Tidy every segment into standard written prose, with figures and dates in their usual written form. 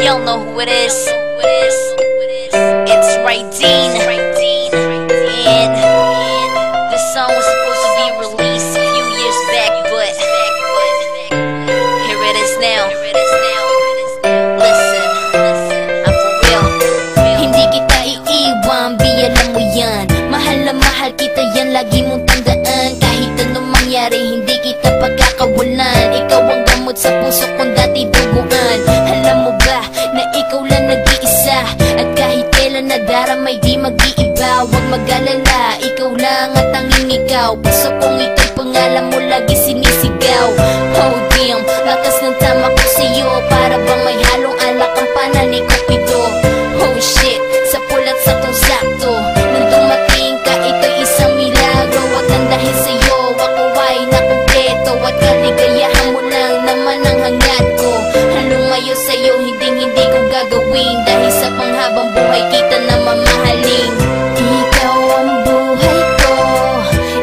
Y'all know who it is. It's Raydeen. And this song was supposed to be released a few years back, but here it is now. Listen, I'm for real. Hindi kita iiwan, bi alam mo yan. Mahal na mahal kita yan, lagi mong tandaan. Kahit anong mangyari, hindi kita pagkakawalan. Ikaw ang gamot sa puso kong dati duguan. Alam mo ba na ikaw lang nag-iisa? At kahit kailan nadaramay di mag-iiba. Huwag mag-alala, ikaw lang at tanging ikaw. Puso kong ito'y pangalan mo lagi sinisigaw. Oh damn, lakas ng tama ko sa'yo. Para bang may halong alak ang panani ko pito. Oh shit, sa pulat saktong sakto. Nung dumating ka, ito'y isang milagro. At ang dahil sa'yo, ako ay nakumpleto. At kaligayahan mo lang naman ang hangad ko. Halumayo sa'yo, hindi ko gagawin. Dahil sa panghabang buhay kita na mamahalin. Ikaw ang buhay ko,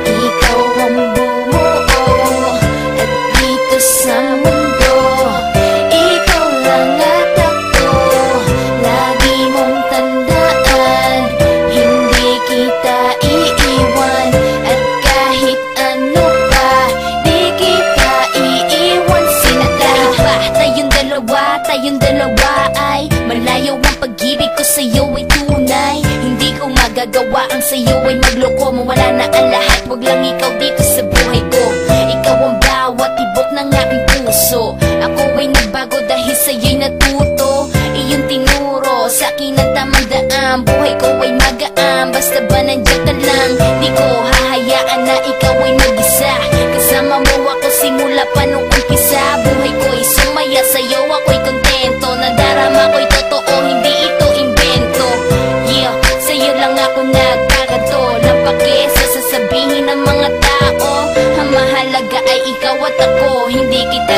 ikaw ang bumuo. At dito sa mundo, ikaw lang at ako. Lagi mong tandaan, hindi kita iiwan. At kahit ano pa, di kita iiwan. Sinadahil ba tayong dalawa ay malayo ang pag-ibig ko sa'yo ay tunay. Hindi ko magagawa ang sa'yo ay magloko. Mawala na ang lahat, wag lang ikaw dito sa buhay ko. Ikaw ang bawat tibok ng aking puso. Ako ay nagbago dahil sa'yo'y natuto. Iyong tinuro sa'kin ang tamang daan. Buhay ko ay magaan, basta ba nandiyan ka lang. Di ko hahayaan na ikaw ay mag-isa. Kasama mo ako simula pa nung umpisa. Buhay ko ay sumaya sa'yo, ako'y kontento. Nadarama ko'y totoo, hindi ito invento. Yeah, sa'yo lang ako nagkakato. Napake sa sasabihin ng mga tao. Ang mahalaga ay ikaw at ako, hindi kita